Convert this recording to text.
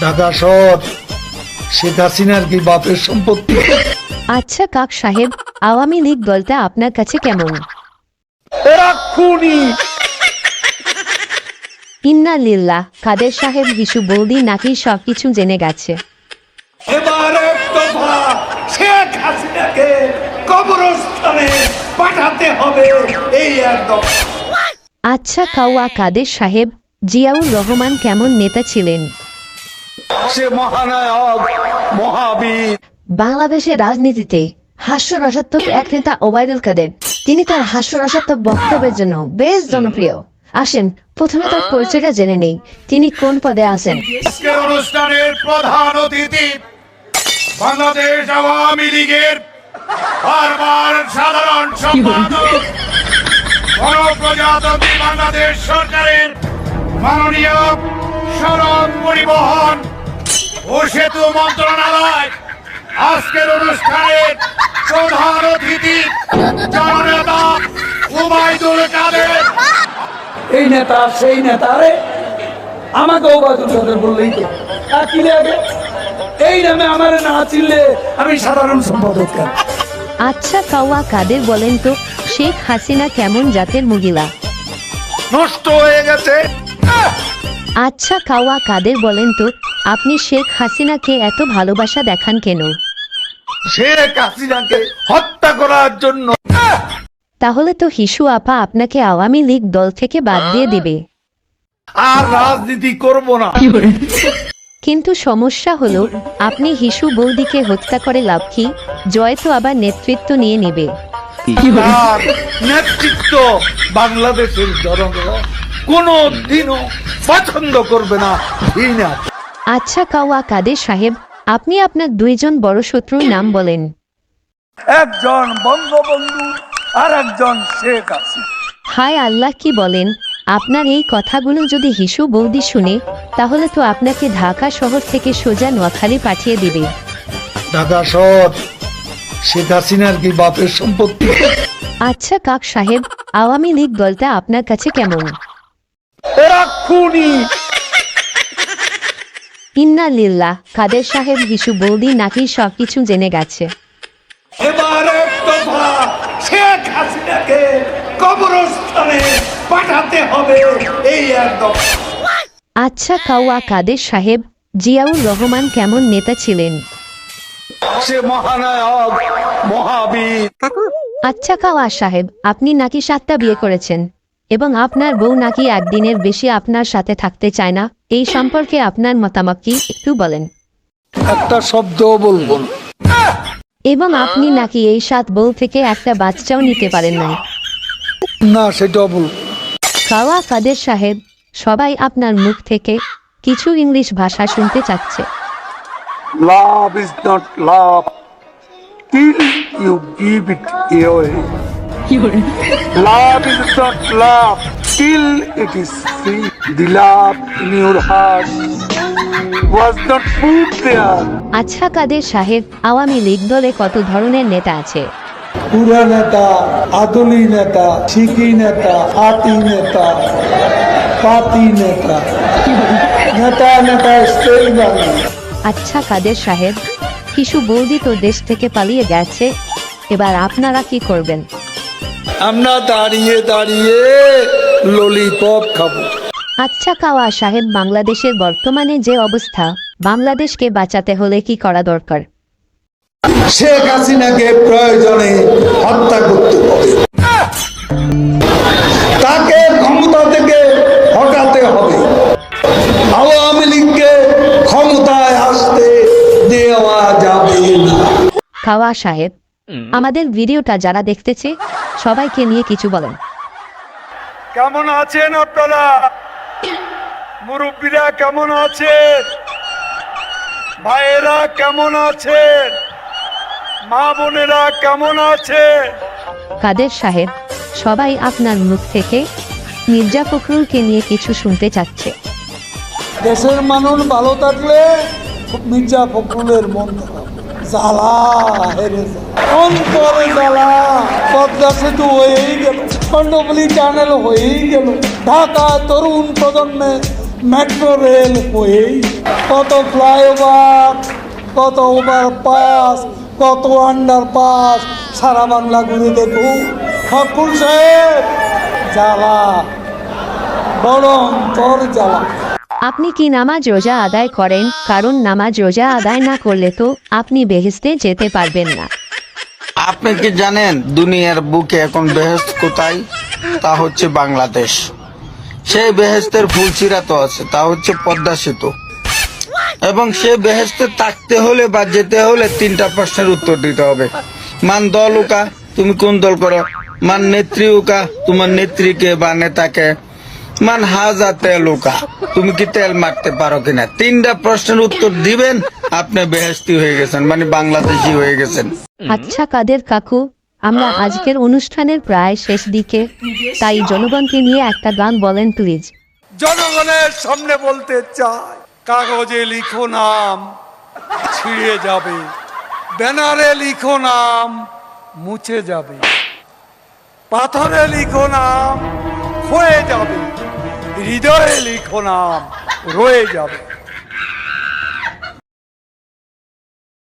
ঢাকা শহর শেখ হাসিনার কি বাপের সম্পত্তি? আচ্ছা কাক সাহেব, আওয়ামী লীগ দলটা আপনার কাছে কেমন? এরা খুনি। ইন্না লিল্লাহ, কাদের সাহেব হিসু বৌদি নাকি সবকিছু জেনে গেছে। এবার এক দফা শেখ হাসিনাকে কবরস্থানে পাঠাতে হবে, এই একদম। আচ্ছা কাওয়া কাদের সাহেব, জিয়াউর রহমান কেমন নেতা ছিলেন? সে মহানায়ক, মহাবীর। বাংলাদেশের রাজনীতিতে হাস্যরসাত্মক এক নেতা ওবায়দুল কাদের। তিনি তার হাস্যরসাত্মক বক্তব্যের জন্য বেশ জনপ্রিয়। আসেন প্রথমে তার পরিচয়টা জেনে নেই, তিনি কোন পদে আছেন। আজকের অনুষ্ঠানের প্রধান অতিথি বাংলাদেশ আওয়ামী লীগের বারবার সাধারণ সম্পাদক, গণপ্রজাতন্ত্রী বাংলাদেশ সরকারের মাননীয় সড়ক পরিবহন ও সেতু মন্ত্রণালয়। আজকের অনুষ্ঠানের প্রধান অতিথি জননেতা ওবায়দুল কাদের। এই নেতা সেই নেতা, আরে আমাকে ওবায়দুল কাদের বললেই তো, আর কি লাগে? এই নামে আমার না চিনলে আমি সাধারণ সম্পাদক কেন? আচ্ছা কাওয়া কাদের বলেন তো, শেখ হাসিনা কেমন জাতের মহিলা? নষ্ট হয়ে গেছে। আচ্ছা কাওয়া কাদের বলেন তো, আপনি শেখ হাসিনাকে এত ভালোবাসা দেখান কেন? শেখ হাসিনাকে হত্যা করার জন্য। তাহলে তো হিসু আপা আপনাকে আওয়ামী লীগ দল থেকে বাদ দিয়ে দিবে। আর রাজনীতি করব না। কিন্তু সমস্যা হলো, আপনি হিসু বৌদিকে হত্যা করে লাভ কি? জয় তো আবার নেতৃত্ব নিয়ে নেবে। তার নেতৃত্ব বাংলাদেশের জনগণ কোনো দিনও পছন্দ করবে না। আচ্ছা কাওয়া কাদের সাহেব, আপনি আপনার দুইজন বড় শত্রুর নাম বলেন। একজন বঙ্গবন্ধু আর একজন শেখ হাসিনা। হায় আল্লাহ, কি বলেন? আপনার এই কথাগুলো যদি হিসু বৌদি শুনে, তাহলে তো আপনাকে ঢাকা শহর থেকে সোজা নোয়াখালী পাঠিয়ে দিবে। ঢাকা শহর শেখ হাসিনার কি বাপের সম্পত্তি? আচ্ছা কাক সাহেব, আওয়ামী লীগ দলটা আপনার কাছে কেমন? এরা খুনি। ইন্না লিল্লাহ, কাদের সাহেব হিসু বৌদি নাকি সবকিছু জেনে গেছে। এবার এক দফা শেখ হাসিনাকে কবরস্থানে পাঠাতে হবে, এই একদম। আচ্ছা কাওয়া কাদের সাহেব, জিয়াউর রহমান কেমন নেতা ছিলেন? সে মহানায়ক, মহাবীর। আচ্ছা কাওয়া সাহেব, আপনি নাকি 7টা বিয়ে করেছেন এবং আপনার বউ নাকি একদিনের বেশি আপনার সাথে থাকতে চায় না। এই সম্পর্কে আপনার মতামত কি, একটু বলেন। একটা শব্দ বলবো না। এবং আপনি নাকি এই 7 বউ থেকে একটা বাচ্চাও নিতে পারেন নাই। না, সেটাও বলবো। কাওয়া কাদের সাহেব, সবাই আপনার মুখ থেকে কিছু ইংলিশ ভাষা শুনতে চাচ্ছে। Love is not love till you give it away. Love is not love till it is free. The love in your heart was not put there. আচ্ছা কাদের সাহেব, আওয়ামী লীগ দলে কত ধরনের নেতা আছে? পুরা নেতা, আদলি নেতা, শিকি নেতা, আতি নেতা, পাতি নেতা, নেতা নেতা স্টেল বাংলা। আচ্ছা কাদের সাহেব, হিসু বৌদি তো দেশ থেকে পালিয়ে গেছে, এবার আপনারা কি করবেন? আমরা দাঁড়িয়ে দাঁড়িয়ে ললিপপ খাবো। আচ্ছা কাওয়া সাহেব, বাংলাদেশের বর্তমানে যে অবস্থা, বাংলাদেশকে বাঁচাতে হলে কি করা দরকার? শেখ হাসিনাকে প্রয়োজনে হত্যা করতে হবে, তাকে ক্ষমতা থেকে হটাতে হবে। আওয়ামী লীগকে ক্ষমতায় আসতে দেওয়া যাবে না। কাওয়া সাহেব, আমাদের ভিডিওটা যারা দেখতেছে সবাইকে নিয়ে কিছু বলেন। কেমন আছেন আপনারা? মুরব্বীরা কেমন আছেন? ভাইয়েরা কেমন আছেন? মা বোনেরা কেমন আছেন? কাদের সাহেব, সবাই আপনার মুখ থেকে মির্জা ফখরুলকে নিয়ে কিছু শুনতে চাচ্ছে। দেশের মানুষ ভালো থাকলে মির্জা ফখরুলের মন খারাপ। জ্বালা হেরে অন্তরে জ্বালা। পদ্মা সেতু হয়েই গেল, স্বর্ণপল্লী টানেল হয়েই গেল, ঢাকা তরুণ প্রজন্মে মেট্রো রেল কই, কত ফ্লাইওভার, কত ওভারপাস, কত আন্ডারপাস, সারা বাংলা ঘুরে দেখুন। ফখরুল সাহেব, জ্বালা, বড় অন্তর জ্বালা। আপনি কি নামাজ রোজা আদায় করেন? কারণ নামাজ রোজা আদায় না করলে তো আপনি বেহেশতে যেতে পারবেন না। আপনি কি জানেন দুনিয়ার বুকে এখন বেহেশত কোথায়? তা হচ্ছে বাংলাদেশ। সেই বেহেশতের ফুলসিরা তো আছে, তা হচ্ছে পদ্মা সেতু। এবং সেই বেহেশতে থাকতে হলে বা যেতে হলে 3টা প্রশ্নের উত্তর দিতে হবে। মান দল উকা, তুমি কোন দল করো? মান নেত্রী উকা, তোমার নেত্রীকে বা নেতাকে? মান হাজা তেল উকা, তুমি কি তেল মারতে পারো কিনা? 3টা প্রশ্নের উত্তর দিবেন, আপনি বেহেশতি হয়ে গেছেন, মানে বাংলাদেশি হয়ে গেছেন। আচ্ছা কাদের কাকু, আমরা আজকের অনুষ্ঠানের প্রায় শেষ দিকে, তাই জনগণকে নিয়ে একটা গান বলেন প্লিজ। জনগণের সামনে বলতে চাই, কাগজে লিখো নাম ছিঁড়ে যাবে, ব্যানারে লিখো নাম মুছে যাবে, পাথরে লিখো নাম ক্ষয়ে যাবে, হৃদয়ে লিখো নাম রয়ে যাবে।